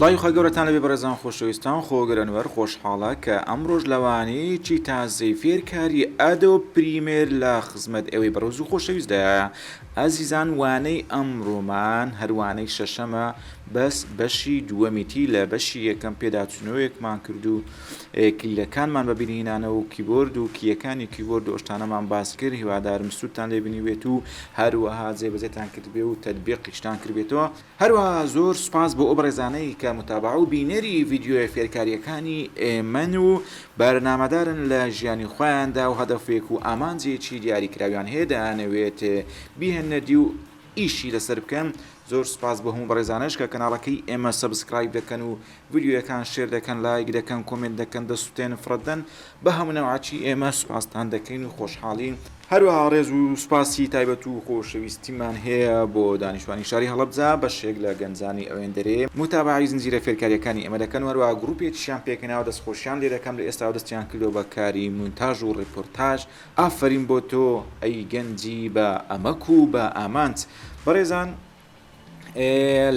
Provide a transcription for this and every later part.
سڵاوی خۆی گەورەتان لەبێ بەڕێزان خۆشەویستان خۆگەرانوەر خۆشحاڵە کە ئەمڕۆژ لەوانەیەکی تازەی فێرکاری ئەدۆب پریمێر لە خزمەت ئێوەی بەڕێز و خۆشەویستدایە. ئازیزان وانەی ئەمڕۆمان هەروانەی شەشەمە بەس بەشی دووەمیتی لە بەشی یەکەم پێداچوونەوەیەکمان کرد و کلیلەکانمان بەبینهێنانەوە و کیبۆرد و کیەکانی کیبۆرد و ئەشتانەمان باس کرد. هیوادارم سوودتان لێبینیوێت و هەروەها جێبەجێتان کردبێ و تەطبیقیشتان کردبێتەوە. هەروەها زۆر سوپاس بۆ ئەو بەڕێزانەی کە متابعە و بینەری ڤیدیۆی فێرکاریەکانی ئێمەن و بەرنامەدارن لە ژیانی خۆیاندا و هەدەفێک و ئامانجێکی دیاریکراویان هەیە دەیانەوێت بیهێنەری و ئیشی لەسەر بکەن. زۆر سپاس بە هەموو بەڕێزانش کە کەناڵەکەی ئێمە سەبسکرایب دەکەن و ڤیدیۆیەکان شێر دەکەن، لایک دەکەن، کۆمنت دەکەن، دەسووتێن فرەدەن. بە هەموو نەوعاتی ئێمە سوپاستان دەکەین و خۆشحاڵین. هەروەها ڕێز و سوپاسی تایبەت و خۆشەویستیمان هەیە بۆ دانیشتوانی شاری هەڵەبجە بەشێک لە گەنجانی ئەوێندەرێ متابعی زنجیرە فێرکاریەکانی ئێمە دەکەن. هەروەها گروپێکیشیان پێکەناوە دەستخۆشیان لێ دەکەم لە ئێستا دەستیان کردەوە بە کاری مونتاژ و ڕیپۆرتاژ. ئافرین بۆ تۆ ئەی گەنجی بە ئەمەک و بە ئامانج. بەڕێزان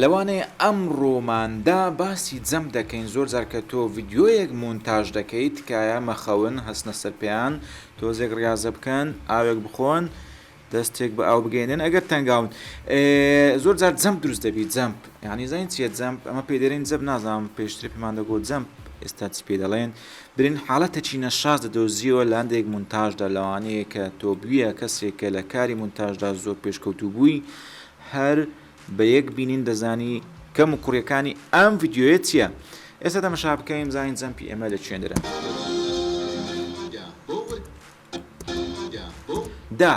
لەوانەیە ئەمڕۆماندا باسی جەم دەکەین. زۆر جار کە تۆ ڤیدیۆیەک مونتاژ دەکەیت تکایە مەخەون هەستنە سەر پێیان، تۆزێک ڕاضە بکەن، ئاوێک بخۆن، دەستێک بە ئاو بگەێنن ئەگەر تەنگاون. زۆر جار جەمپ دروست دەبی. جەمپ یعنی زین چیە جەمپ؟ ئەمە پێ دەرێن جەمپ نازانم پێشتر پێمان دەگوت جەمپ ئێستا چی پێ دەڵێن. برین حاڵەتێکی نەشاز دەدۆزیەوە لە هەندێک مونتاژدا لەوانەیە کە تۆ بوویە کەسێکە لە کاری مونتاژدا زۆر پێشکەوتوو بووی هەر بە یەک بینین دەزانی کەم و کوڕیەکانی ئەم ڤیدیۆیە چییە. ئێستا تەماشا بکەین زانین جەمپی ئێمە لە کوێندرە. دا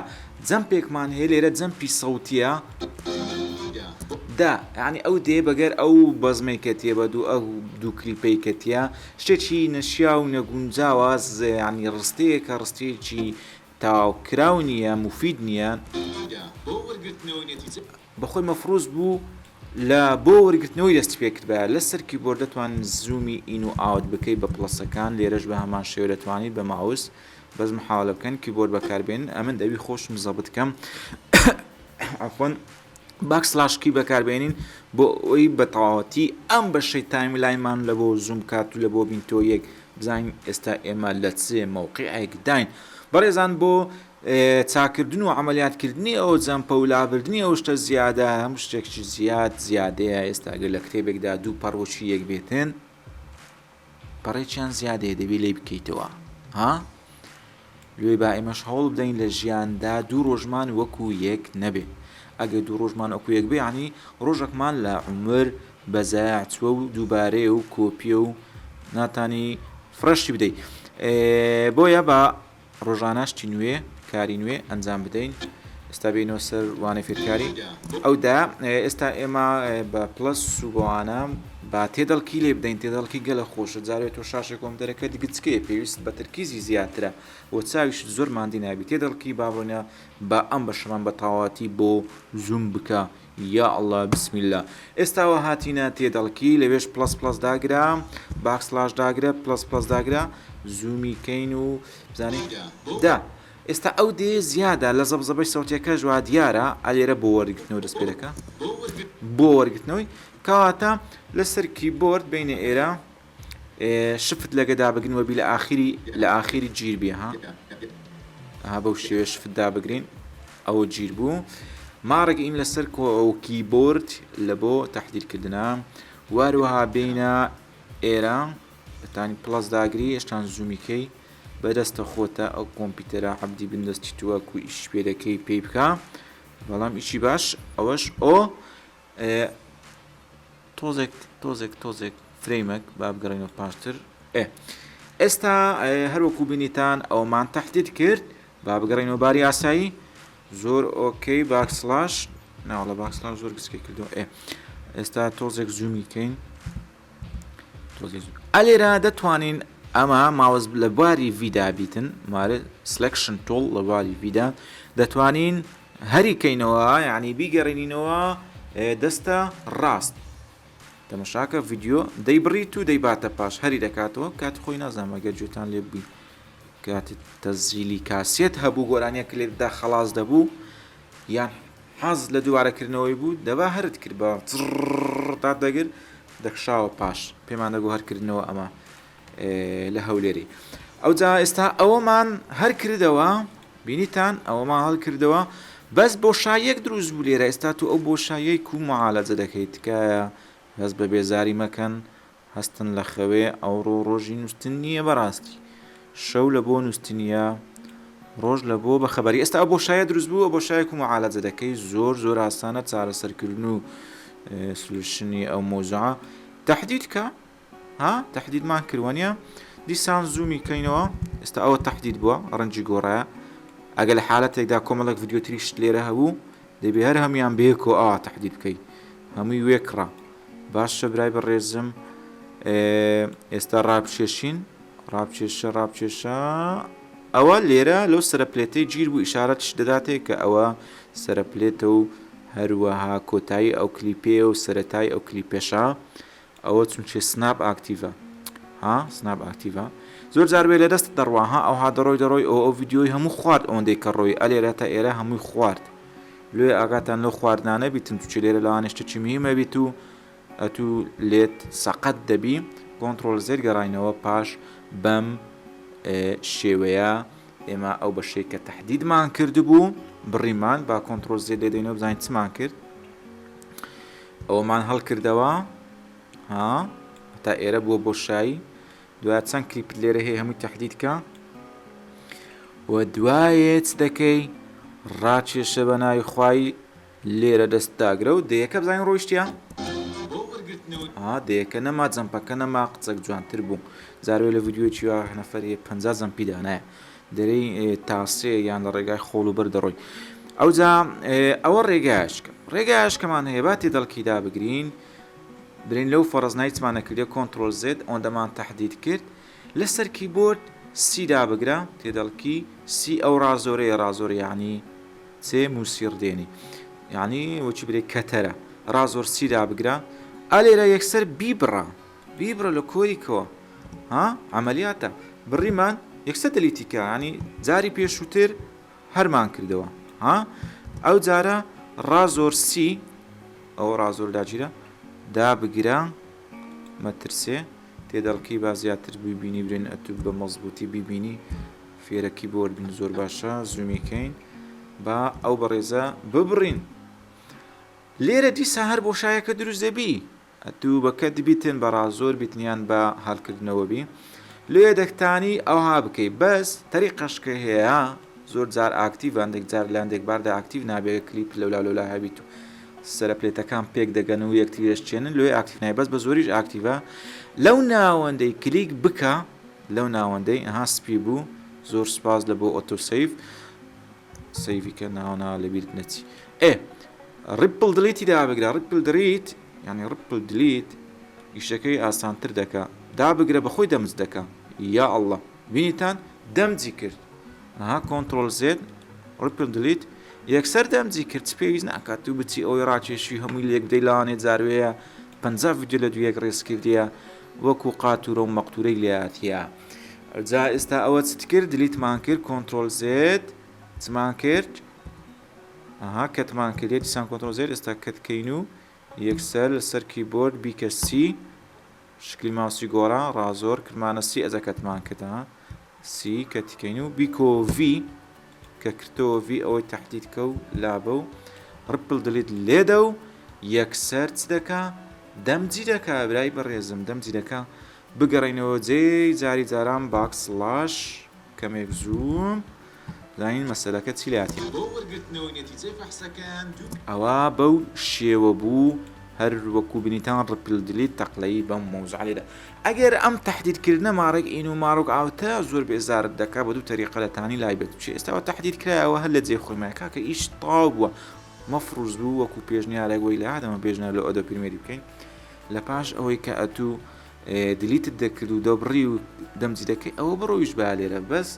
جەمپێکمان هەیە لێرە جەمپی سەوتیە. دا یعنی ئەو دێ بەگەر ئەو بەزمێکە تێ بە دوو ئەو دوو کلیپەی کەتیە شتێکی نەشیا و نەگونجاوە، ینی ڕستەیەکە ڕستەیەکی تاوکراو نییە، مفید نییە، بەخۆی مەفروز بوو لە بۆ وەرگرتنەوەی دەستی پێکرد. بە لەسەر کیبۆرد دەتوان زوومی ئین و ئاوت بکەیت بە پڵەسەکان. لێرەش بە هەمان شێوە دەتوانیت بە ماوس بەس محاولە بکەن کیبۆرد بەکاربێن. ئەمن دەوی خۆشم زەبط بکەم عەفوەن باکسلاشکی بەکاربێنین بۆ ئەوی بە تەواوەتی ئەم بەشەی تایملاینمان لە بۆ زووم کات و لە بۆ بینتۆ یەک بزانین ئێستا ئێمە لە چێ مەوقیعێک داین. بەڕێزان بۆ چاکردن و عملیاتکردنی ئەو جەمپە و لابردنی ئەو شتە زیادە هەموو شتێکی زیادەیە. ئێستا گەر لە کتێبێکدا دوو پەڕۆکی یەک بێتن پەڕێکیان زیادەیە دەبێت لێ بکەیتەوە. لێ با ئێمەش هەوڵ بدەین لە ژیاندا دوو ڕۆژمان وەکو یەک نەبێ. ئەگەر دوو ڕۆژمان وەکو یەک بێ یعنی ڕۆژێکمان لە عومر بەزایە چووە و دووبارەیە و کۆپیە و ناتانی فرەشی بدەیت. بۆیە بە ڕۆژانەشتی نوێ کاری نوێ ئەنجام بدەین. ئێستا بینەوە سەر وانەی فێرکاری ئەودا. ئێستا ئێمە بە پلس و بۆوانە با تێدەڵکی لێ بدەین. تێدەڵکی گەلە خۆشە. جارێت تۆ شاشێک کۆمپیوتەرەکە گچکەیە پێویست بە تەرکیزی زیاترە بۆ چاویش زۆر ماندی نابی. تێدەڵکی بابڕۆنە بە ئەم بەشەمان بە تەواوەتی بۆ زووم بکە. یا ئەڵڵا بسم الله. ئێستاوە هاتینە تێدەڵکی لەوێش پلس پلس داگرا، باکسلاش داگرە، پلس پلس داگرا، زوومی کەین و بزانین دا. ئێستا ئەو دێ زیادە لە زەبزەبەی سەوتیەکە ژوا دیارە ئالێرە بۆ وەرگرتنەوە دەست پێ دەکە بۆ وەرگرتنەوەی کەواتە لەسەر کیبۆرد بینە ئێرە شفت لەگەدا بگرنەوە بی لە ئاخیری گیر بێ. بەو شێوێ شفت دابگرین ئەوە گیر بوو. ماڕێک ئین لەسەر ئەو کیبۆرد لە بۆ تەحدیدکردنە. واروەها بینە ئێرە بەتانی پلس داگری هێشتان زوومیکەی بەدەستە خۆتە ئەو کۆمپیوتەرە عەبدی بندەستی تووە و ئیش پێ دەکەی پێی بکە. بەڵام ئیشی باش ئەوەش ئۆ تۆزێک فرەیمێک با بگەڕێنەوە پاشتر. ئێستا هەروەکو بینیتان ئەومان تەحدید کرد. با بگەڕێنەوە باری ئاسایی. زۆر ئۆکەی. باکسلاش ناوەڵە باکسلاش زۆر گچکەی کردەوە. ئێستا تۆزێک زوومی کەین. ئەلێرە دەتوانین ئەمە ماوەز لە بواری ڤیدا بیتن مارە سلکشن تۆڵ لە بواری ڤیدا دەتوانین هەریکەینەوە یعنی بیگەڕێنینەوە دەستە ڕاست. تەماشاکە ڤیدیۆ دەیبڕیت و دەیباتە پاش هەری دەکاتەوە. کات خۆی نازانم ئەگەر گوێتان لێ بووی کاتی تەزیلی کاسێت هەبوو گۆرانیە کە لێدا خەڵاز دەبوو یان حەز لە دووارەکردنەوەی بوو دەبا هەرت کرد بە دەگر دەخشاوە پاش پێمان دەگو هەرکردنەوە ئەمە لە هەولێری ئەوجا ئێستا ئەوەمان هەر کردەوە بینیتان ئەوەمان هەڵکردەوە بەس بۆشاییەک دروست بوو لێرە ئێستا تو ئەو بۆشاییەک و معالەجە دەکەیت تکایە هەست بە بێزاری مەکەن هەستن لە خەوێ ئەوڕۆ ڕۆژی نووسن نییە بەڕاستی شەو لە بۆ نووسنیە ڕۆژ لە بۆ بەخەبەری ئێستا بۆشایە دروست بوو بۆشایەک و معالەجە دەکەی زۆر ئاسانە چارەسەرکردن و سلوشنی ئەو مۆزوعە تەحدید کە ها تەحدیدمان کردوانە دیسان زوومی کەینەوە ئێستا ئەوە تەحدید بووە ڕەنجی گۆڕایە ئەگە لە حالەتێکدا کۆمەڵک ڤیدیۆ تریشت لێرە هەبوو دەبێ هەر هەمیان بەیەکۆ تەحدید بکەی هەمووی وێکڕا باشە برای بەڕێزم ئێستا ڕابکێشین ڕابکێشە ئەوە لێرە لەو سەرپلێتەی گیر بوو ئیشارەتش دەداتێک کە ئەوە سەرپلێتە و هەروەها کۆتایی ئەو کلیپێ و سەرەتای ئەو کلیپێشە ئەوە چونچێ سناب ئاکتیڤە سناب ئاکتیڤە زۆر جاربێ لە دەست دەڕواها ئەوها دەڕۆی ئەو ڤیددیۆی هەموو خوارد ئەوەندەی کە ڕۆی ئەلێرە تا ئێرە هەمووی خوارد لێ ئاگاتان لەو خواردانە بیتن توچێ لێرە لەوانشتە میمە بیت و ئەتو لێت سەقەت دەبی کۆنتترۆل زێر گەڕینەوە پاش بەم شێوەیە ئێمە ئەو بەشەی کە تەحدیدمان کردبوو بڕیمان با کۆنتترۆل زێر لێدەینەوە بزانین چمان کرد ئەوەمان هەڵکردەوە تا ئێرە بووە بۆشایی دوای چەند کلیپت لێرە هەیە هەمووی تەحدیدکە و دوایێت دەکەی ڕاکێشە بە ناوی خوای لێرە دەستداگرە و دەیەکە بزانین ڕۆیشتە دەیەکە نەما جەمپەکە نەما قچەک جوانتر بوو زاروێ لە ڤیدیۆی وا نەفەری 50 جەمپیدا نایە دەرەی تاسێ یان لە ڕێگای خۆڵ و بەر دەڕۆی ئەوجا ئەوە ڕێگایشکەمان هەیە با تێدەڵکیدا بگرین برین لەو فەرەزنایتمانە کردێ کۆنتترۆل زێت ئەوەندەمان تەحدید کرد لەسەر کیبۆرد سیدا بگرە تێدەڵکی سی ئەو ڕازۆرەیە ڕازۆر یعنی چێ موسیڕ دێنی یعنی وەچی برێ کەتەرە ڕازۆر سیدا بگرە ئالێرە یەکسەر بیبڕە لە کۆریکەوە ئەمەلیاتە بڕیمان یەکسەر دەلیتیکە ینی جاری پێشووتر هەرمان کردەوە ئەو جارە ڕازۆر سی ئەو ڕازۆر داگیرە دابگرە مەترسێ تێدەڵکی با زیاتر ببینی برێن ئەتو بە مەزبوطی ببینی فێرەکی بۆردن زۆر باشە زوومیکەین با ئەو بەڕێزە ببڕین لێرە دیسا هەر بۆشایەکە دروست دەبی ئەتو بەکە دبیتن بە ڕازۆر بیتنیان بە هەڵکردنەوە بی لێ دەکتانی ئەوها بکەی بەس تەریقەشکە هەیە زۆر جار ئاکتیڤ هەندێک جار لاندێک باردە ئاکتیڤ نابێت کلیپ لەولا هەبیت و سەرپلێتەکان پێک دەگەن و یەکتیرشتێنن لێ ئاکتیڤ نای بەس بە زۆریش ئاکتیڤە لەو ناوەندەی کلیک بکە لەو ناوەندەی سپی بوو زۆر سپاس لە بۆ ئۆتۆسەیف سەیڤیکە ناوەنا لەبیرت نەچی ڕیپل دلیتی دابگرە ڕیپل دریت یعنی ڕیپل دلیت ئیشەکەی ئاسانتر دەکە دابگرە بەخۆی دەمز دەکە یا ئەڵڵە بینیتان دەمجی کرد کۆنتترۆل زێت ڕیپل دلیت یەکسەر دەمجی کرد پێویست ناکات و بچی ئەوی ڕاکێشی هەمووی لێک دەی لاوانێت جاروەیە 50 ڤیدیۆ لە دوویەک ڕێزکردیە وەکو قاتورە و مەقتورەی لێهاتیە جا ئێستا ئەوە چت کرد دلیتمان کرد کۆنتترۆل زێت چمان کرد کەتمان کردێت دیسان کۆنتترۆل زێت ئێستا کەتکەین و یەکسەر لەسەر کیبۆرد بیکە سی شکلی ماوسی گۆڕا ڕازۆر کردمانە سی ئەزە کەتمان کرد سی کەتکەین و بیکۆڤی کە کردەوە ڤی ئەوەی تەحدیدکە و لابە و ڕپل دلیت لێدە و یەکسەر چ دەکا دەمجی دەکا برای بەڕێزم دەمجی دەکا بگەڕینەوە جێی جاری جاران باکسلاش کەمێک زووم زانین مەسەلەکە چی لاتی ئەوە بەو شێوە بوو هەر وەکو بینیتان ڕپل دلیت تەقلەی بەم مۆزوع لێدا ئەگەر ئەم تەحدیدکردنە ماڕێک ئین و ماڕۆک ئاوتە زۆر بێزارت دەکا بە دوو تەریقە لە تانی لای بێت چی ئێستاوە تەحدید کرایەوە هەر لە جێ خۆیمای کاکە ئیش تاو بووە مەفروز بوو وەکو پێشنیارێک وەی لە ئادەمە پێشنیار لە ئۆدە پریمێری بکەین لە پاش ئەوەی کە ئەتوو دلیتت دەکرد و دەبڕی و دەمجی دەکەی ئەوە بڕۆیش با لێرە بەس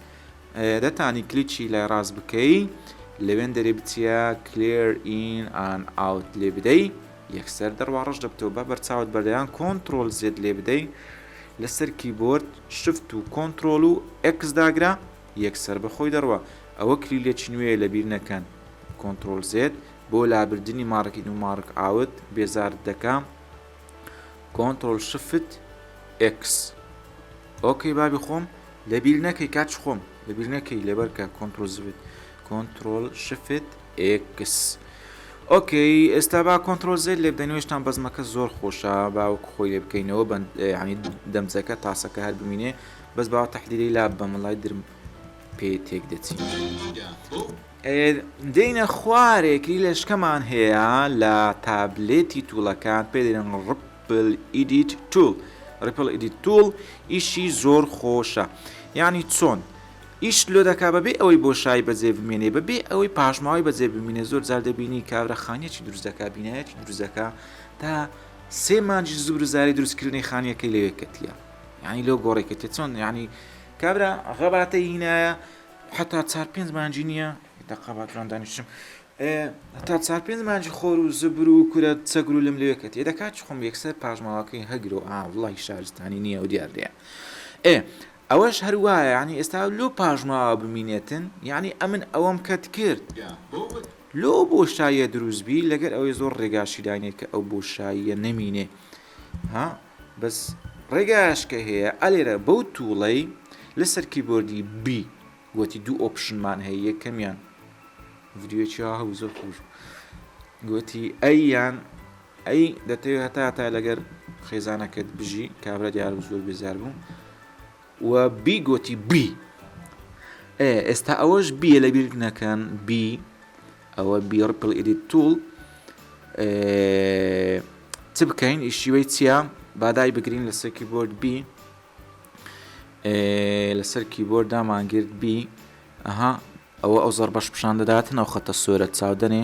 دەتانی کلیچی لای ڕاست بکەی لەوێن دەرێ بچیە کلێر ئین ئان ئاوت لێ بدەی یەکسەر دەڕوا ڕەش دەبتەوە بە بەرچاوت بەردەیان کۆنتترۆل زێت لێ بدەی لەسەر کیبۆرد شفت و کۆنتترۆل و ئەکس داگرا یەکسەر بەخۆی دەڕوە ئەوە کلیلێکی نوێ لەبیر نەکەن کۆنتترۆل زێت بۆ لابردنی مارکین و مارک ئاوت بێزارت دەکەم کۆنتڕۆل شفت X. ئۆکەی بابی خۆم لەبیر نەکەی کاچ خۆم لەبیر نەکەی لەبەرکە کۆنتڕۆل شفت X. ئۆکەی ئێستا با کۆنتڕۆل زێد لێ بدەینەوەشتان بەزمەکە زۆر خۆشە باوەکو خۆی لێ بکەینەوە ینی دەمجەکە تاسەکە هەر ببینێ بەس باوە تەحلیلی لا بەمەڵای درم پێ تێک دەچین. دێنە خوارێکی لەشکەمان هەیە لە تابلێتی توڵەکان پێ دێنن ڕپل ئیدیت توول. ڕپل ئیدیت توول ئیشی زۆر خۆشە، یعنی چۆن ئیش لۆ دەکا بەبێ ئەوەی بۆشایی بەجێ بمێنێ بەبێ ئەوەی پاشماوەی بەجێ بمێنێ. زۆر جار دەبینی کابرا خانیەکی دروست دەکا بینایەکی دروست دەکا تا 3 مانجی زوبرزاری دروستکردنی خانیەکەی لەوێ کەتیە، یعنی لەو گۆڕێکەتی چۆن یعنی کابرا غەباتەی هینایە حتا 4-5 مانجی نییە دەقاباتران دانیشتم هەتا 4-5 مانجی خۆر و زبر و کورە چەگر و لەم لەوێ کەتی دەکات خۆم یەکسەر پاژماوەکەی هەگرۆ وڵی شارستانی نییە و دیارەیە. ئەوەش هەروایە یعنی ئێستا لۆ پاژماوە بمینێتن یعنی ئەمن ئەوەم کەت کرد لۆ بۆشاییە دروستبی لەگەر ئەوەی زۆر ڕێگاشی داینێت کە ئەو بۆشاییە نەمینێ بەس ڕێگاشکە هەیە ئەلێرە بەو تووڵەی لەسەر کیبۆردی بی گوتی دوو ئۆپشنمان هەیە یەکەمیان ڤیدیۆکی هەبوو زۆر خۆش گوتی ئەیان ئەی دەتەوێت هەتا لەگەر خێزانەکەت بژی کابرا دیار زۆر بێزار بوو و بی گوتی بی ئێستا ئەوەش بیە لەبیر نەکەن بی ئەوە بی ڕپل ئیدیت توول چ بکەین ئیشیوەی چییە بادای بگرین لەسەر کیبۆرد بی لەسەر کیبۆرد دامانگرت بی ئەوە ئەو زۆر بەش پیشان دەداتن ئەو خەتە سۆرە چاودنێ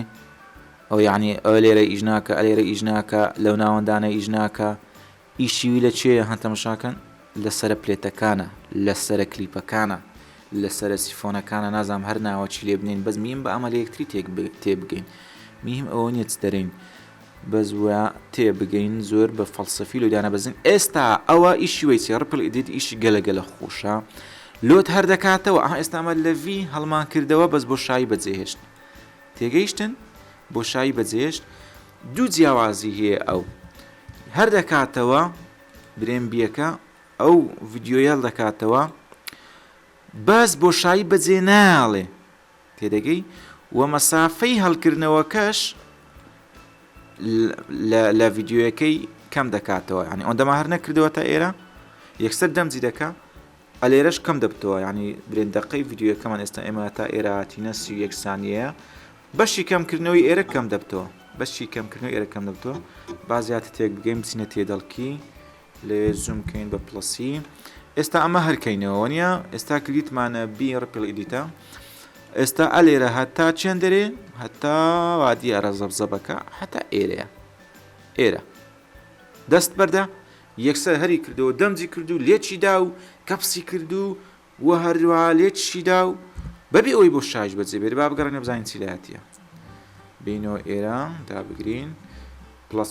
ئەو یعنی ئەو لێرە ئیژناکە ئەلێرە ئیژناکە لەو ناوەندانە ئیژناکە ئیشیوی لە چێە هەتەمەشاکەن لەسرە پلێتەکانە لەسرە کلیپەکانە لەسرە سیفۆنەکانە نازام هەر ناوەچی لێ بنین بەس میم بە ئەمە لە یەکتری تێبگەین میهم ئەوە نیە دەرین بەس وە تێبگەین زۆر بە فەلسەفی لۆدانە بەزین. ئێستا ئەوە ئیشیوەی چێ ڕپل ئیدیت ئیشی گەلەگەلە خۆشە لۆت هەر دەکاتەوە ئێستامە لەڤی هەڵمان کردەوە بەس بۆ شایی بەجێهێشت تێگەیشتن بۆ شایی بەجێهێشت دوو جیاوازی هەیە ئەو هەر دەکاتەوە برێن بیەکە ئەو ڤیدیۆیال دەکاتەوە بەس بۆ شایی بەجێ ناڵێ تێدەگەی و مەسافەی هەڵکردنەوەکەش لە ڤیدیۆیەکەی کەم دەکاتەوە ینی ئەوەندەما هەر نەکردەوە تا ئێرە یەکسەر دەمجی دەکا ئەلێرەش کەم دەبتەوە ینی برێندەقەی ڤیدیۆەکەمان ئێستا ئێمە تا ئێراتینە 31 سانیەیە بەشی کەمکردنەوەی ئێرە کەم دەبتەوە بەشی کەمکردنەوەی ئێرە کەم دەبتەوە بازیاتە تێک بگەین بچینە تێدەڵکی لێ زوومکەین بە پلسی. ئێستا ئەمە هەرکەینەوە نیە ئێستا کلیتمانە بی ڕپل ئیدیتە ئێستا ئەلێرە هەتا چێن دەرێ هەتا وادی ئەرەزەبزەبەکە هەتا ئێرە دەست بەردە یەکسەر هەری کردەوە دەمجی کردو لێچی دا و کەپسی کردو و هەروە لێچی دا و بەبێ ئەوی بۆ شایش بەجێ بێت با بگەڕێنە بزانین چی لایەتیە بینەوە ئێرە دابگرین پلس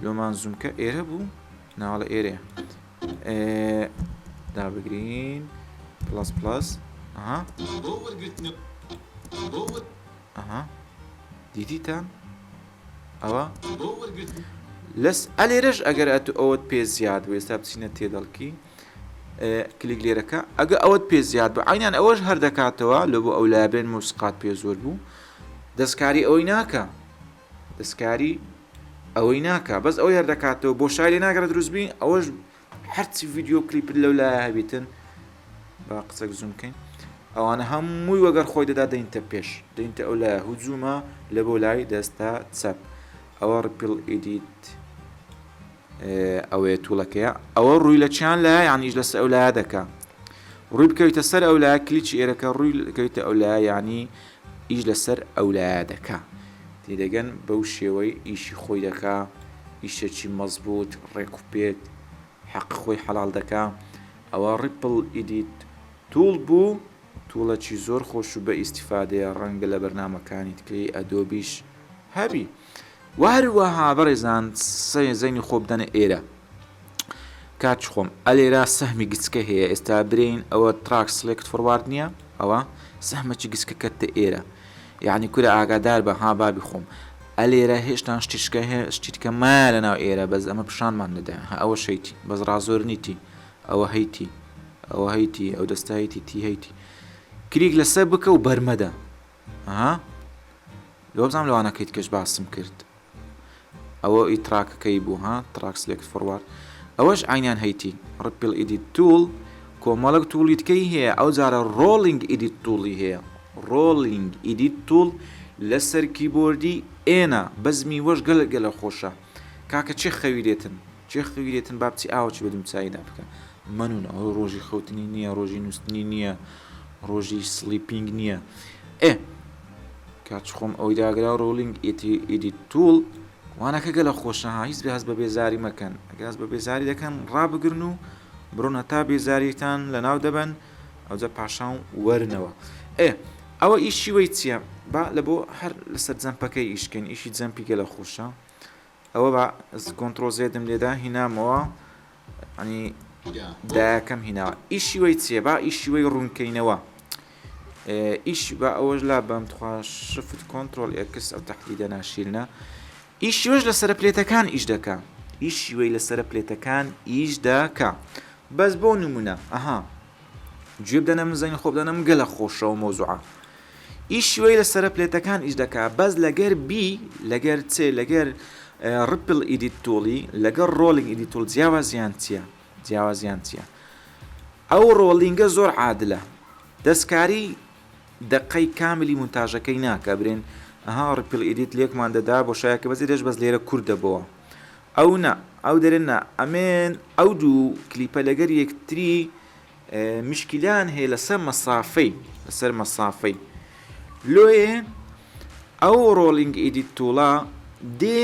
لۆمان زوومکە ئێرە بوو ناوەڵە ئێرە دابگرین پلس دیدیتان ئەوە لەس ئەلێرەش ئەگەر ئەوەت پێ زیاد بوو ئێستا بچینە تێدەڵکی کلیک لێرەکە ئەگە ئەوەت پێ زیاد بە عینیان ئەوەش هەر دەکاتەوە لە بۆ ئەو لابێن موسقات پێ زۆر بوو دەستکاری ئەوەی ناکە دەستکاری ئەوەی ناکە بەس ئەوەی هەر دەکاتەوە بۆ شای لێ ناگەرە دروستبی ئەوەش هەرچی ڤیدیۆ کلیپت لەو لایە هەبێتن با قسەک زوومکەین ئەوانە هەمووی وەگەر خۆی دەدا دەینتە پێش دەینتە ئەو لایە هجوومە لە بۆ لای دەستا چەپ ئەوە ڕپل ئیدیت ئەوەیە تووڵەکەیە ئەوە ڕووی لە چیان لایە یانیش لەسەر ئەو لایە دەکا ڕووی بکەویتە سەر ئەو لایە کلیچی ئێرەکە ڕووی بکەویتە ئەو لایە یانی ئیش لەسەر ئەو لایە دەکا تێدەگەن بەو شێوەی ئیشی خۆی دەکا ئیشێکی مەزبوط ڕێکوپێت حەق خۆی حەڵال دەکا ئەوە ڕپل ئیدیت توول بوو تووڵەکی زۆر خۆش و بە ئیسیفادەیە ڕەنگە لە بەرنامەکانی تکەی ئەدۆبیش هەبی وهروەها بەڕێزان زەینی خۆ بدەنە ئێرە کاچ خۆم ئەلێرا سەهمی گچکە هەیە ئێستا برین ئەوە تراک سلێکت فۆروارد نییە ئەوە سەهمەکی گچکەکەتە ئێرە یعنی کورە ئاگادار بە ها بابی خۆم ئەلێرە هێشتا شتیشکە هەیە شتیکە مایە لەناو ئێرە بەس ئەمە پیشانمان دەدا ئەوە شەیتی بەس ڕازۆر نیتی ئەوە هەیتی ئەوە هەیتی ئەو دەستا هەیتی تی هەیتی کلیک لەسەر بکە و بەرمەدە ئەها لۆ بزانام لەوانەکەیت کەش باسم کرد ئەوە ئیتراکەکەی بوو ها تراک سلێکت فۆروارد ئەوەش عینیان هەیتی ڕپل ئیدیت توول کۆمەڵک توولیتکەی هەیە ئەو جارە ڕۆڵینگ ئیدیت تووڵی هەیە ڕۆڵینگ ئیدیت توول لەسەر کیبۆردی ئێنە بەزمی وەش گەلە خۆشە کاکە چێ خەویرێتن چێ خەویرێتن با بچی ئاوەچی بەدوم چایدا بکە منون ئەو ڕۆژی خەوتنی نییە ڕۆژی نووسنی نییە ڕۆژی سلیپینگ نییە کاچ خۆم ئەوی داگرا ڕۆڵینگ ئیدیت توول وانەکە گەلە خۆشە هیچ بەهەز بە بێزاری مەکەن ئەگەز بە بێزاری دەکەن ڕابگرن و بڕۆنە تا بێزاریتان لەناو دەبن ئەوجە پاشان وەرنەوە ئەوە ئیشی وەی چییە با لە بۆ هەر لەسەر جەمپەکەی ئیشکەین ئیشی جەمپی گەلە خۆشە ئەوە بە کۆنتڕۆل زێدم لێدا هینامەوە ئەنی دایەکەم هیناوە ئیشی وەی چییە با ئیشی وەی ڕوونکەینەوە ئیش بە ئەوەش لا بەم تخوا شفت کۆنتڕۆل ئێکس ئەو تەحلیدە ناشیرنە ئیشی وەش لەسەر پلێتەکان ئیش دەکا ئیشی وەی لەسەر پلێتەکان ئیش دەکا بەس بۆ نمونە ئەها گوێ بدەنەم زەین خۆ بدەنەم گەلە خۆشەوە مۆزوعە ئیشی وەی لەسەر پلێتەکان ئیش دەکا بەس لەگەر بی لەگەر چێ لەگەر ڕپل ئیدیت توڵی لەگەر ڕۆڵینگ ئیدیت توڵ جیاوازیان چییە جیاوازیان چییە ئەو ڕۆڵینگە زۆر عادلە دەستکاری دقەی کاملی مونتاژەکەی ناکە برێن ئەها ڕپل ئیدیت لێکمان دەدا بۆ شایەکە بەزی دەش بەس لێرە کووردەبەوە ئەو نا ئەو دەرێنە ئەمێن ئەو دوو کلیپە لەگەر یەکتری مشکلان هەیە لەسەر مەسافەی لۆیە ئەو ڕۆڵینگ ئیدیت توڵە دێ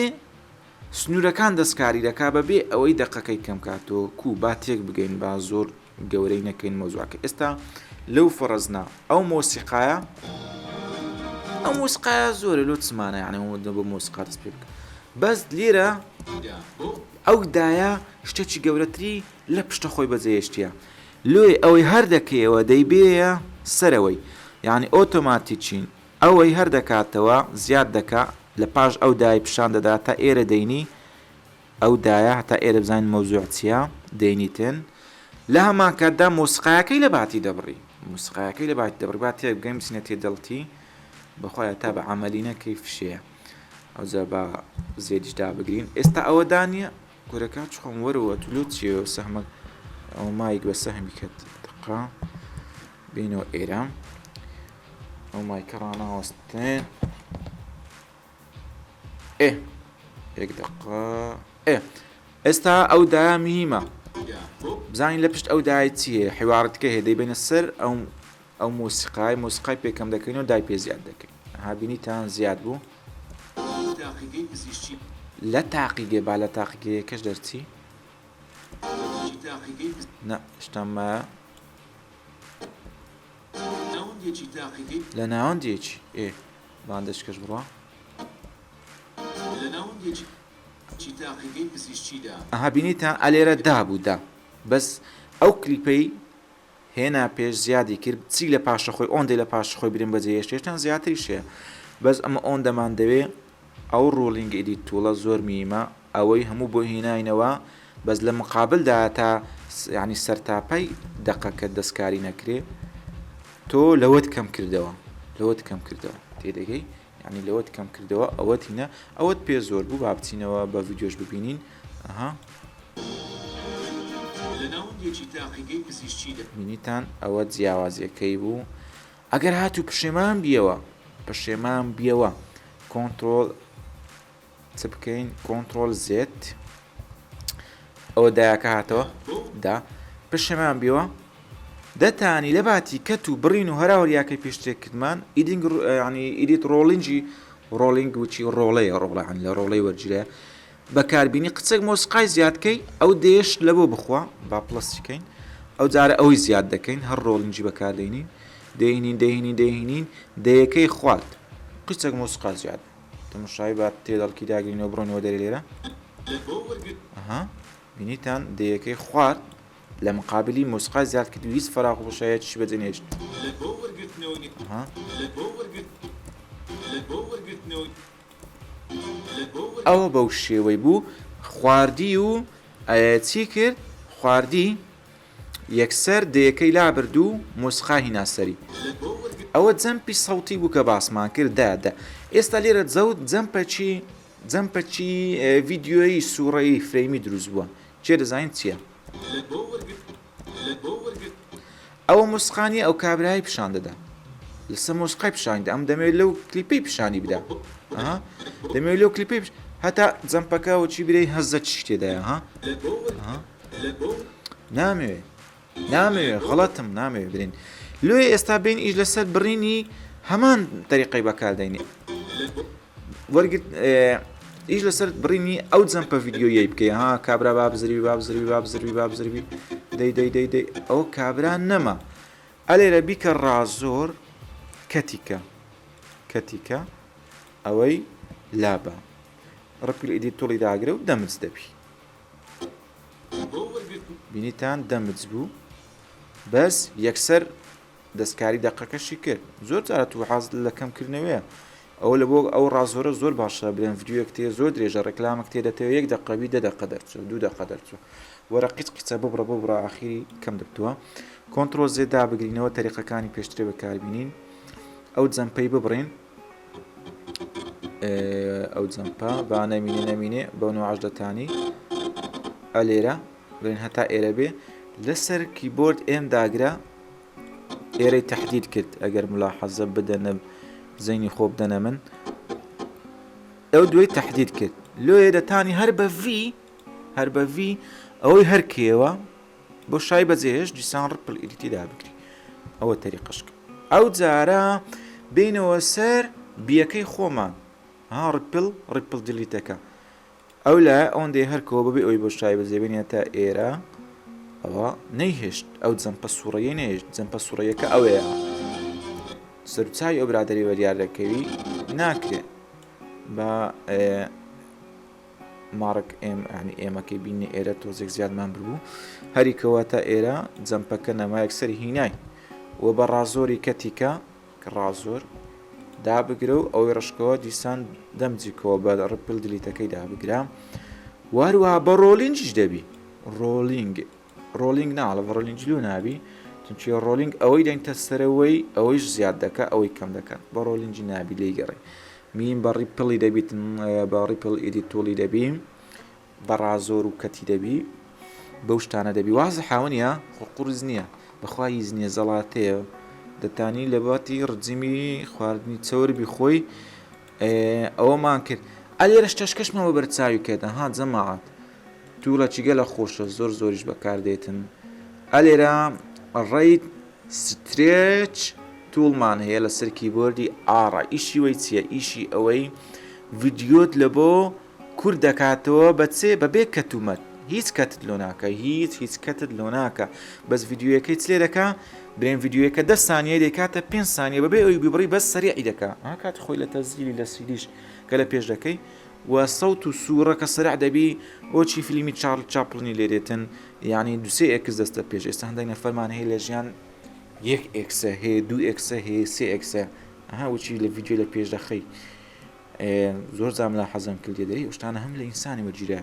سنوورەکان دەستکاری دەکا بەبێ ئەوەی دەقەکەی کەم کاتەوە کو با تێک بگەین با زۆر گەورەی نەکەین مۆزوعەکە ئێستا لەو فەرەزنا ئەو مۆسیقایە ئەو مۆسیقایە زۆرە لۆ چمانە یعنی بۆ مۆسیقا دەست پێ بکە بەس لێرە ئەو دایە شتێکی گەورەتری لە پشتە خۆی بەجێهێشتیە لۆی ئەوەی هەر دەکەیەوە دەیبێیە سەرەوەی یعنی ئۆتۆماتیکین ئەوەی هەر دەکاتەوە زیاد دەکا لە پاش ئەو دای پیشان دەدا تا ئێرە دەینی ئەو دایە هەتا ئێرە بزانین مەوزوع چییە دەینیتن لە هەمان کاتدا مۆسیقایەکەی لە باتی دەبڕی مۆسیقایەکەی لە باتی دەبڕی با تێک بگەین بچینە تێ دڵتی بەخۆیە تا بە عەمەلینەکەی فشەیە ئەوجا بە زێدیش دابگرین ئێستا ئەوە دانیە گۆرەکە چخۆم وەرەوە تولۆ چیە سەحمە ئەو مایک بە سەحمی کەت دقا بینەوە ئێرە ئەو مایکە ڕاناوەستێن یەک دقا ئێستا ئەو دایە میهمە بزانین لە پشت ئەو دای چییە حیوارەتەکە هەیە دەیبێنە سەر ئەو مۆسیقای پێکەم دەکەین و دای پێ زیاد دەکەین هابینیتان زیاد بوو لە تاقیگە با لە تاقیگەیەکەش دەرچی نە شتەمە لە ناوەندێکی باندەشکەش بڕە ئەها بینیتان ئەلێرە دابوودا بەس ئەو کلیپەی هێنا پێش زیادی کرد چی لە پاشە خۆی ئۆندەی لە پاش خۆی برین بەجێ هێشتێشتان زیاتری شەیە بەس ئەمە ئۆندەمان دەوێ ئەو ڕۆڵینگ ئیدیت توڵە زۆر میمە ئەوەی هەموو بۆ هێناینەوە بەس لە مقابلدا تا یعنی سەرتاپەی دەقەکە دەستکاری نەکرێ تۆ لەوەت کەم کردەوە تێدەگەی یعنی لەوەت کەم کردەوە ئەوەت هینە ئەوەت پێ زۆر بوو با بچینەوە بە ڤیدیۆش ببینین ئەها بینیتان ئەوە جیاوازیەکەی بوو ئەگەر هاتوو پشێمان بیەوە کۆنتڕۆل چ بکەین کۆنتڕۆل زێت ئەوە دایاکە هاتەوە دا پشێمان بیەوە دەتانی لە باتی کەت و بڕین و هەراوەریاکەی پێشتێک کردمان ئیدینگ ینی ئیدیت ڕۆڵینگ وچی ڕۆڵەیە ڕۆڵان لە ڕۆڵەی وەرجرە بەکاربیینی قچێک مۆسیقای زیادکەی ئەو دێش لە بۆ بخوا با پلەسیکەین ئەو جارە ئەوەی زیاد دەکەین هەر ڕۆڵینجی بەکاردێنین دەهینین دەیەکەی خوارد قچێک مۆسیقا زیاد تەماشای با تێدەڵکی داگرینەوە بڕۆنەوە دەرێ لێرە ئەها بینیتان دەیەکەی خوارد لە مقابلی مۆسیقای زیاد کرد ویست فەراغ و بۆشایەتیشی بەجێنێشت ئەوە بەو شێوەی بوو خواردی و چی کرد خواردی یەکسەر دەیەکەی لابردوو مۆسخا هیناسەری ئەوە جەمپی سەوتی بوو کە باسمان کرد دادا ئێستا لێرە جەمپەچی ڤیددیۆی سوورەی فرەیمی دروست بووە چێ دەزانین چییە ئەوە مۆسخانی ئەو کابرای پیشان دەدا لەسەر مۆسقای پیشانیدا ئەم دەمەوێت لەو کلیپەی پیشانی بدا دەمەوێت لەو کلیپی هەتا جەمپەکە چی برەی هەزە چ شتێدایە نامەوێت غەڵەتم نامەوێت برین لێ ئێستا بین ئیش لەسەر بڕینی هەمان تەریقەی بەکاردەینێ وەرگرت ئیش لەسەر بڕینی ئەو جەمپە ڤیددیۆیەی بکەی کابرا بابزروی دەی ئەو کابرا نەما ئەلێرە بیکە ڕازۆر کەتیکە ئەوەی لابە ڕپیل ئیدی تۆڵی داگرە و دەمز دەبی بینیتان دەمز بوو بەس یەکسەر دەستکاری دەقەکەشی کرد زۆر جارە تو حاز لە کەمکردنەوەیە ئەوە لە بۆ ئەو ڕازۆرە زۆر باشە برێن ڤیددیۆیەک تێ زۆر درێژە ڕێکلامێک تێ دەتەوە 1 دقەبی 10 دقە دەرچوە 2 دقە دەرچوە وەرە قیچ ببڕە ئاخیری کەم دەبتووە کۆنتڕۆل زێ دابگرینەوە تەریقەکانی پێشترێ بەکاربینین ئەو جەمپەی ببڕین ئەو جەمپە با نەمینێ بەو 18 ئەلێرە برێن هەتا ئێرە بێ لەسەر کیبۆرد ئێم داگرا ئێرەی تەحدید کرد ئەگەر ملاحەزە بدەنە زەینی خۆ بدەنە من ئەو دوێی تەحدید کرد لێ دەتانی هەر بە ڤی ئەوەی هەرکێوە بۆ شای بەجێهێش دیسان ڕپل ئیدیتی دابگری ئەوە تەریقەشکە ئەو جارە بینەوە سەر بیەکەی خۆمان ڕپل دلیتەکە ئەو لە ئەوەندەی هەرکەوە ببێ ئەوی بۆ شای بەجێبێنێ تا ئێرە ئەوە نەیهێشت ئەو جەمپە سوورەیە نەهێشت جەمپە سوورەیەکە ئەوەیە سەرچاوی ئەو برادەری وەریارەکەوی ناکرێت بە مارک ئێمەکەی بینی ئێرە تۆزێک زیادمان ببوو هەریکەوە تا ئێرە جەمپەکە نەمایەک سەری هینای وە بە ڕازۆری کەتیکە کە ڕازۆر دابگرە و ئەوەی ڕشکەوە دیسان دەمجیکەوە بە ڕپل دلیتەکەی دابگرا واروها بە ڕۆلینجش دەبی ڕۆلینگ ناڵە بە ڕۆلینجلو نابی چونچی ڕۆلینگ ئەوەی دەنگتە سەرەوەی ئەوەیش زیاد دەکە ئەوەی کەم دەکات بە ڕۆلینجی نابی لێی گەڕێ مین بە ڕیپڵی دەبیت بە ڕیپل ئیدی تۆڵی دەبی بە ڕازۆر و کەتی دەبی بەو شتانە دەبی وازە حاونیە قورز نییە بەخوا هیچ نییە زەڵاتەیە دەتانی لە باتی ڕجیمی خواردنی چەوربی خۆی ئەوەمان کرد ئەلێرە شتەشکەشمەوە بەرچاوی کردن جەماعەت تووڵە چیگە لە خۆشە زۆریش بەکاردێتن ئەلێرە ڕێیت سترێچ توڵمان هەیە لە سەر کیبۆردی ئاڕا ئیشی وەی چییە ئیشی ئەوەی ڤیددیۆت لە بۆ کورد دەکاتەوە بەبێ کەتومەت هیچ کەتت لۆ ناکە هیچ کەتت لۆ ناکە بەس ڤیددیۆیەکەی چلێ دەکا برێن ڤیددیۆیەکە 10 سانیە دەکاتە 5 سانیە بەبێ ئەوی ببڕی بەس سەریعی دەکا کات خۆی لە تەزیلی لە سیدیش کە لە پێش دەکەی و سەوت و سوورەکە سەرع دەبی ئۆچی فیلمی چارڵ چاپڵنی لێرێتن یعنی دوسێ ئێکس دەستە پێش ئێستا هەندێک نەفەرمان هەیە لە ژیان 1 ئێکسە هەیە 2 ئێکسە هەیە 3 ئێکسە وچی لە ڤیددیۆ لە پێش دەخەی زۆر زام لە حەزم کردێ دەری شتانە هەم لە ئینسانی وەجیرە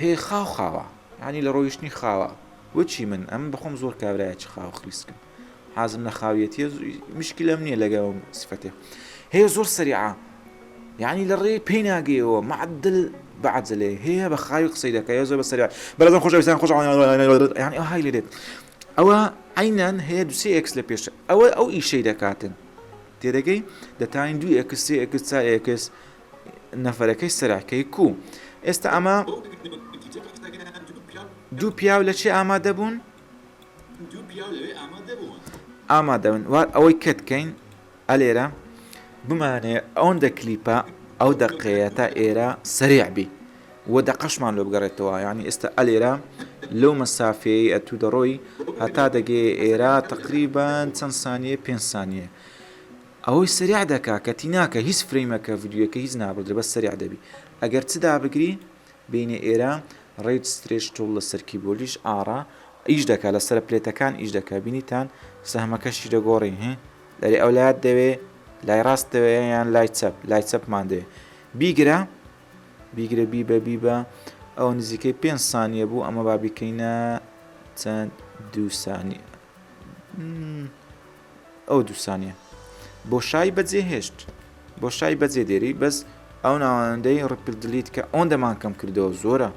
هەیە خاوە ینی لە ڕۆیشتنی خاوە وەچی من ئەم بەخۆم زۆر کابرایە چ خاوە خلیسکم حازم لە خاویەتیە مشکلەم نییە لەگەڵ سفەتێ هەیە زۆر سەریعە یعنی لە ڕێ پێی ناگەیەوە معدل بەعجلێ هەیە بە خاوی قسەی دەکە زۆر بە سەریع بەرەزم خۆشەویستان خۆش یعنی ئەو های لێت ئەوە عینەن هەیە 2 ئێکس لە پێشە ئەو ئیشەی دەکاتن تێدەگەی دەتانین 2 ئێکس 3 ئێکس 4 ئێکس نەفەرەکەی سەراکەی کو ئێستا ئەمە دوو پیاو لە چی ئامادە بوون ئامادەبن ئەوەی کەتکەین ئەلێرە بمانێ ئەوەندە کلیپە ئەو دەقەیە تا ئێرە سەریعبی وە دەقەشمان لۆ بگەڕێتەوە ینی ئێستا ئەلێرە لەو مەسافەیە ئەتو دەڕۆی هەتا دەگێ ئێرە تقریبان چەند سانیە 5 سانیە ئەوەی سەریع دەکا کەتی ناکە هیچ فرەیمەکە ڤیددیۆکە هیچ نابدرێ بەس سەریع دەبی ئەگەر چدا بگری بینێ ئێرە ڕێیت سترێش تۆڵ لە سەر کیبۆردیش ئاڕا ئیش دەکا لە سەر پلێتەکان ئیش دەکا بینیتان سەهمەکەشی دەگۆڕی دەری ئەولات دەوێ لای ڕاست دەوێ یان لای چەپ لای چەپمان دەوێ بیگرە بیبە ئەو نزیکەی 5 سانیە بوو ئەمە با بیکەینە چەند 2 سانیە ئەو 2 سانیە بۆ شای بەجێهێشت بۆ شای بەجێ دێری بەس ئەو ناوەندەی ڕپل دلیت کە ئەوەندەمان کەم کردەوە زۆرە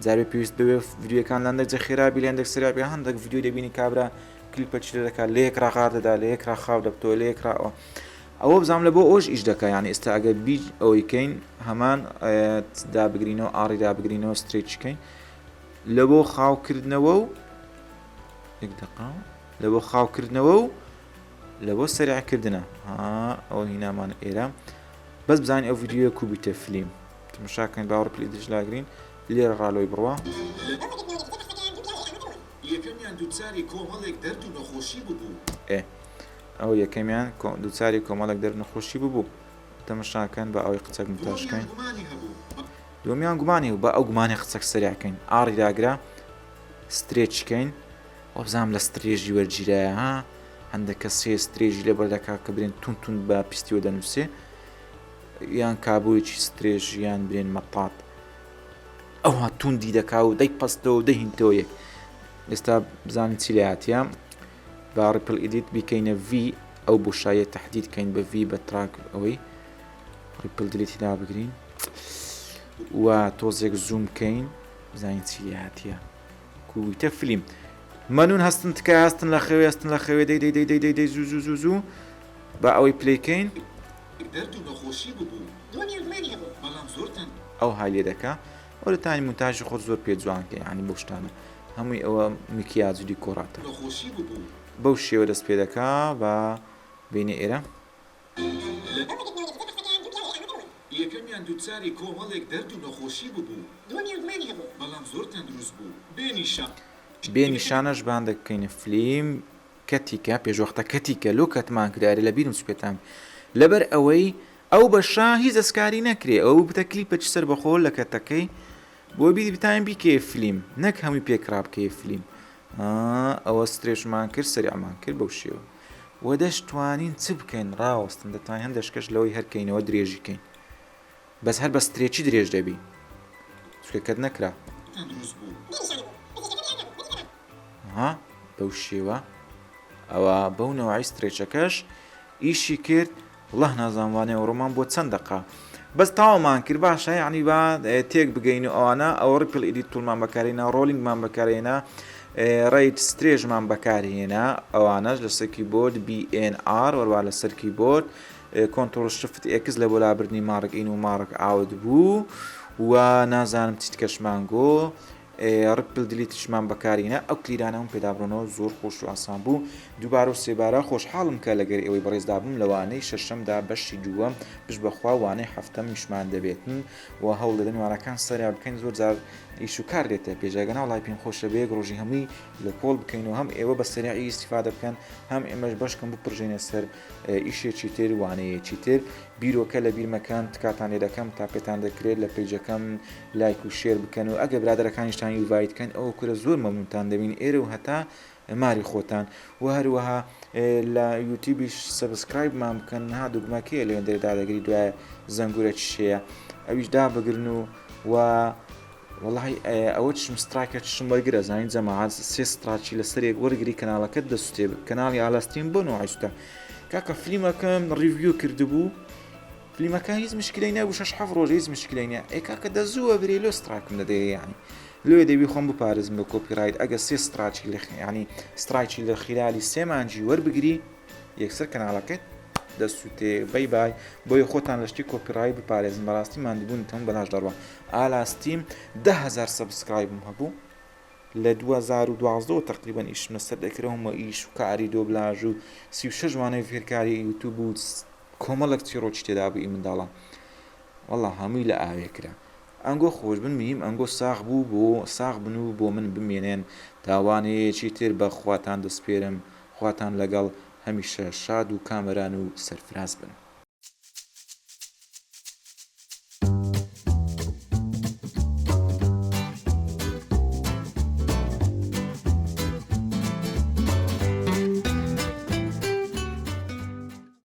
جارێ پێویست بوێ ڤیدیۆکان لاندەک جە خێرابی لێندێک سرابی هەندێک ڤیدیۆ دەبینی کابرا کلیپە چ دەکات لە یەکرا غار دەدا لە یەکرا خاو دەبتەوە لە یەکراەوە ئەوە بزانام لە بۆ ئەوش ئیش دەکە یانی ئێستا ئەگە بیج ئەوەیکەین هەمان دابگرینەوە ئاڕی دابگرینەوە سترێچکەین لە بۆ خاوکردنەوە و لە بۆ خاوکردنەوە و لە بۆ سەریعکردنە ئەوە هینامان ئێرە بەس بزانین ئەو ڤیدیۆ کوبیتە فلیم تماشاکەین باوەڕ پلی دژ لاگرین لێرە ڕالۆی بڕوە یەکەمیان دووچاری کۆمەڵێک دەرد و نەخۆشی ببوو ئەو یەکەمیان دووچاری کۆمەڵێک دەرد نەخۆشی ببوو تەماشاکەن بە ئەوەی قچەک متاشکەین دومیان گومانی و بە ئەو گومانی قچەک سەریعکەین ئاڕی داگرا سترێچکەین ئەو بزانام لە سترێژی وەرگیرایە ها هەندێک کە سێ سترێژی لە بەردەکا کە برێن تون بە پیستیوە دەنووسێ یان کابوویکی سترێژ یان برێن مەتات ئەوها توندی دەکا و دەی پەستەوە و دەهینتەوە یەک ئێستا بزانین چی لە هاتیە با ڕپل ئیدیت بیکەینە ڤی ئەو بۆشایە تەحدیدکەین بە ڤی بە تراک ئەوەی ڕپل دلیتی دابگرین و تۆزێک زووم بکەین بزانین چی لە هاتیە کوبیتە فلیم مەنون هەستن تکە هەستن لە خەوێ هەستن لە خەوێ دەی زوو بە ئەوەی پلەیکەین ئەو حالێ دەکا وەرتانی مونتاژی خۆ زۆر پێ جوانکە ینی بۆ شتانە هەمووی ئەوە میکیاج و دیکۆراتە بەو شێوە دەست پێ دەکا بە بینێ ئێرە یەکەمیان دووچاری کۆمەڵێک دەرد و نەخۆشی ببوو بەڵام زۆر تەندروست بوو بێ نیشانەش بان دەکەینە فلیم کەتیکە پێشوەختە کەتیکە لۆ کەتمان کرارە لە بیرم سوپێتام لەبەر ئەوەی ئەو بەشا هیچ دەستکاری نەکرێ ئەو بتە کلیپە چ سەر بەخۆ لە کەتەکەی بۆ بیری بتان بیکێ فلیم نەک هەمووی پێکرا بکەی فلیم ئەوە سترێژمان کرد سەریعمان کرد بەو شێوە وە دەشتوانین چ بکەین ڕاوەستن دەتوانین هەندێشکەش لەوەی هەرکەینەوە درێژیکەین بەس هەر بە سترێکی درێژ دەبی چکە کەت نەکرا بەو شێوە ئەوە بەو نەوەی سترێچەکەش ئیشی کرد وڵڵاه نازانوانێ ڕۆمان بۆ چەند دقا بەس تاوامان کرد باشە یعنی با تێک بگەین و ئەوانە ئەوە ڕپل ئیدیت توولمان بەکارێنە ڕۆلینگمان بەکارێنە ڕیت سترێژمان بەکارهێنا ئەوانەش لە سەرکی بۆرد BNR وەروە لە سەرکی بۆرد کۆنتۆڵ شفت ئێکس لە بۆ لابردنی مارک ئین و مارک ئاوت بوو و نازانم چیت کەشمان گۆ ڕپل دلیتشمان بەکارینە ئەو کلیرانە هم پێدابڕۆنەوە زۆر خۆش و ئاسان بوو دووبارە و سێبارە خۆشحاڵم کە لەگەر ئەوەی بەڕێزدا بووم لەوانەی شەشەمدا بەشی دووەم پش بەخوا وانەی هەفتەم میشمان دەبێتن و هەوڵ دەدەن وانەکان سەریا بکەین زۆر جار ئیش و کار دێتە پێشەگەنا وڵای پێم خۆشە بەیەک ڕۆژی هەمووی لە کۆڵ بکەین و هەم ئێوە بە سەریعی ئیسیفادە بکەن هەم ئێمەش بەشکەم بپڕژێنە سەر ئیشێکی تر وانەیەکی تر بیرۆکە لە بیرمەکان تکاتان لێ دەکەم تا پێتان دەکرێت لە پیجەکەم لایک و شێر بکەن و ئەگە برادەرەکانیشتان یوڤایتکەن ئەو کورە زۆر مەمنونتان دەبین ئێرە و هەتا ماری خۆتان و هەروەها لە یوتیوبیش سەبسکرایبمان بکەن ها دوگمەکەیە لەوێن دەردا دەگری دوایە زەنگورە چشەیە ئەویش دابگرن و والله ئەوە چشم ستراکە چشم وەرگرە زانین جەماعەت سێ ستراچی لەسەرێک وەرگری کەناڵەکەت دەسوتێ کەناڵی ئالاستین بۆ نوعیستە کاکە فلیمەکەم ریڤیو کردبوو فلیمەکە هیچ مشکلەی نەبوو 6-7 ڕۆژ هیچ مشکلەی نییە کاکە دەزووە برێ لۆ ستراکم دەدەیە یعنی لێ دەبی خۆم بپارێزم بە کۆپیڕایت ئەگە سێ ستراچی ینی سترایکی لە خیرالی سێ مانجی وەربگری یەکسەر کەناڵەکەت دەسووتێ بەی بای بۆیە خۆتان لەشتی کۆپیڕای بپارێزم بەڕاستی مادیبوون تەم بەلاش دەڕوە ئالاستیم 10,000 سەبسکرایبم هەبوو لە 2012 تقریبا ئیشم لەسەر دەکرەوەمە ئیش و کاری دۆبلاژ و 36 جوانەی فێرکاری یوتیوب و کۆمەڵک چیرۆکی تێدا بووی منداڵان وەڵڵا هەمووی لە ئاوێکرا ئەنگۆ خۆش بن میم ئەنگۆ ساغ بوو بۆ ساغ بن و بۆ من بمێنێن تاوانەیەکی تر بە خواتان دەسپێرم خواتان لەگەڵ هەمیشە شاد و کامەران و سەرفراز بن